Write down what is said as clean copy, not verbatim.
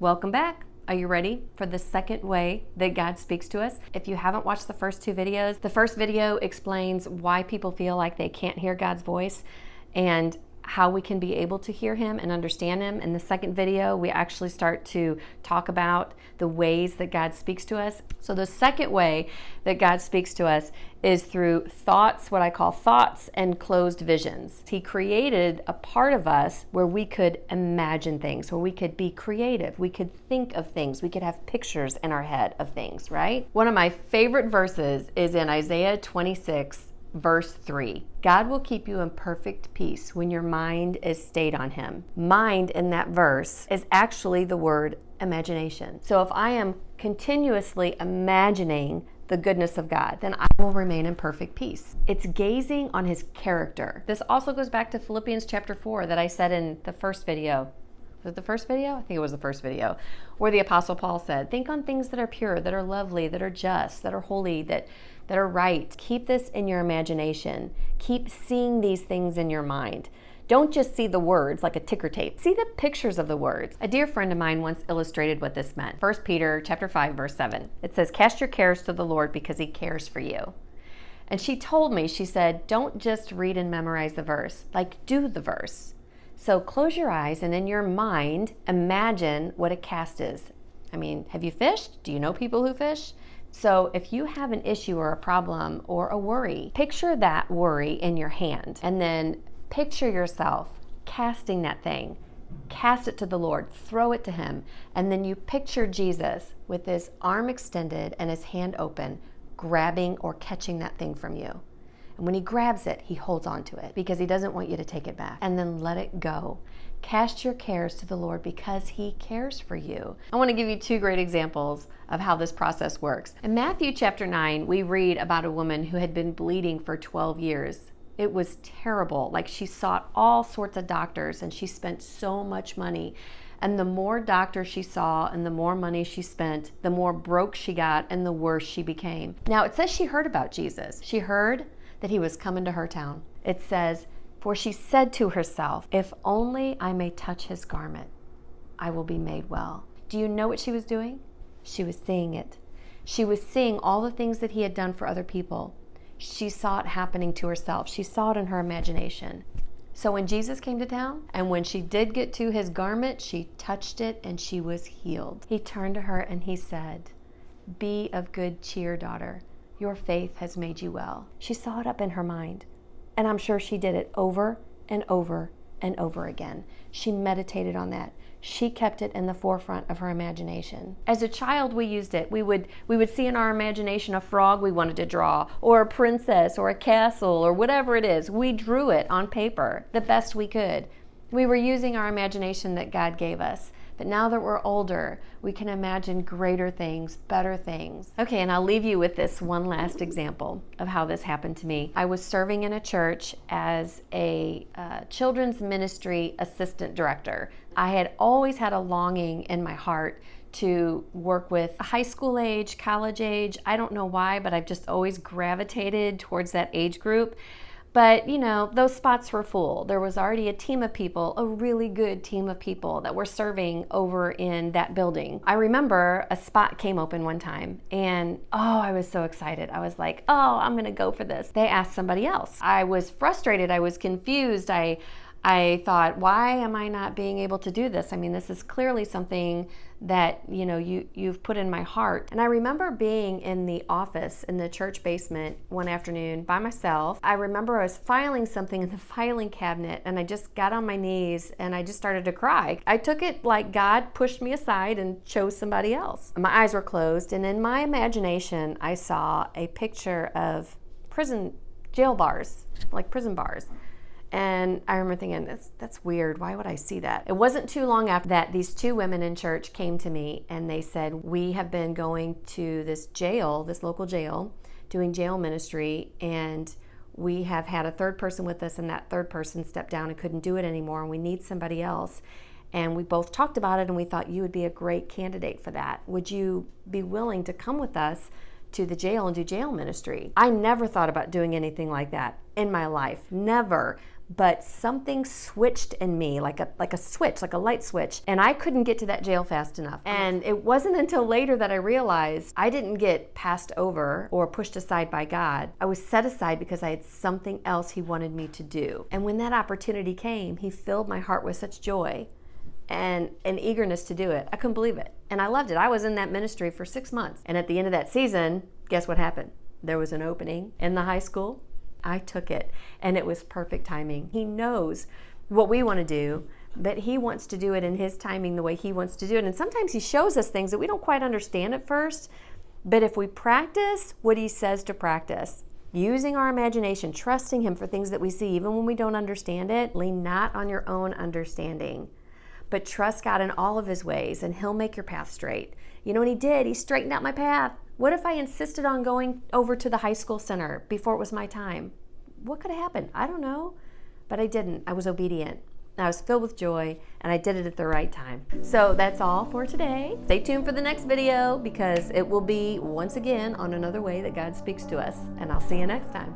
Welcome back. Are you ready for the second way that God speaks to us? If you haven't watched the first two videos, the first video explains why people feel like they can't hear God's voice and how we can be able to hear Him and understand Him. In the second video, we actually start to talk about the ways that God speaks to us. So the second way that God speaks to us is through thoughts, what I call thoughts and closed visions. He created a part of us where we could imagine things, where we could be creative, we could think of things, we could have pictures in our head of things, right? One of my favorite verses is in Isaiah 26, Verse 3, God will keep you in perfect peace when your mind is stayed on Him. Mind in that verse is actually the word imagination. So if I am continuously imagining the goodness of God, then I will remain in perfect peace. It's gazing on His character. This also goes back to Philippians chapter 4 that I said in the first video. Was it the first video? I think it was the first video, where the Apostle Paul said, think on things that are pure, that are lovely, that are just, that are holy, that are right. Keep this in your imagination. Keep seeing these things in your mind. Don't just see the words like a ticker tape. See the pictures of the words. A dear friend of mine once illustrated what this meant. 1 Peter chapter 5, verse 7. It says, cast your cares to the Lord because He cares for you. And she told me, she said, don't just read and memorize the verse, like do the verse. So close your eyes and in your mind, imagine what a cast is. I mean, have you fished? Do you know people who fish? So if you have an issue or a problem or a worry, picture that worry in your hand and then picture yourself casting that thing. Cast it to the Lord, throw it to Him, and then you picture Jesus with His arm extended and His hand open, grabbing or catching that thing from you. And when He grabs it, He holds on to it because He doesn't want you to take it back. And then let it go. Cast your cares to the Lord because He cares for you. I want to give you two great examples of how this process works. In Matthew chapter 9, we read about a woman who had been bleeding for 12 years. It was terrible. Like, she sought all sorts of doctors and she spent so much money. And the more doctors she saw and the more money she spent, the more broke she got and the worse she became. Now, it says she heard about Jesus. She heard that He was coming to her town. It says, for she said to herself, if only I may touch His garment, I will be made well. Do you know what she was doing? She was seeing it. She was seeing all the things that He had done for other people. She saw it happening to herself. She saw it in her imagination. So when Jesus came to town, and when she did get to His garment, she touched it and she was healed. He turned to her and He said, be of good cheer, daughter. Your faith has made you well. She saw it up in her mind. And I'm sure she did it over and over and over again. She meditated on that. She kept it in the forefront of her imagination. As a child, we used it. We would see in our imagination a frog we wanted to draw, or a princess, or a castle, or whatever it is. We drew it on paper the best we could. We were using our imagination that God gave us. But now that we're older, we can imagine greater things, better things. Okay, and I'll leave you with this one last example of how this happened to me. I was serving in a church as a children's ministry assistant director. I had always had a longing in my heart to work with high school age, college age. I don't know why, but I've just always gravitated towards that age group. But, you know, those spots were full. There was already a team of people, a really good team of people that were serving over in that building. I remember a spot came open one time and, I was so excited. I was like, I'm going to go for this. They asked somebody else. I was frustrated. I was confused. I thought, why am I not being able to do this? I mean, this is clearly something that, you've put in my heart. And I remember being in the office in the church basement one afternoon by myself. I remember I was filing something in the filing cabinet and I just got on my knees and I just started to cry. I took it like God pushed me aside and chose somebody else. My eyes were closed and in my imagination, I saw a picture of jail bars, like prison bars. And I remember thinking, that's weird. Why would I see that? It wasn't too long after that, these two women in church came to me and they said, we have been going to this jail, this local jail, doing jail ministry, and we have had a third person with us and that third person stepped down and couldn't do it anymore and we need somebody else. And we both talked about it and we thought you would be a great candidate for that. Would you be willing to come with us to the jail and do jail ministry? I never thought about doing anything like that in my life, never. but something switched in me, like a switch, like a light switch, and I couldn't get to that jail fast enough. And it wasn't until later that I realized I didn't get passed over or pushed aside by God. I was set aside because I had something else He wanted me to do. And when that opportunity came, He filled my heart with such joy and an eagerness to do it. I couldn't believe it. And I loved it. I was in that ministry for 6 months. And at the end of that season, guess what happened? There was an opening in the high school. I took it, and it was perfect timing. He knows what we want to do, but He wants to do it in His timing, the way He wants to do it. And sometimes He shows us things that we don't quite understand at first, but if we practice what He says to practice, using our imagination, trusting Him for things that we see, even when we don't understand it, lean not on your own understanding, but trust God in all of His ways, and He'll make your path straight. You know what He did? He straightened out my path. What if I insisted on going over to the high school center before it was my time? What could have happened? I don't know, but I didn't. I was obedient. I was filled with joy, and I did it at the right time. So that's all for today. Stay tuned for the next video, because it will be once again on another way that God speaks to us, and I'll see you next time.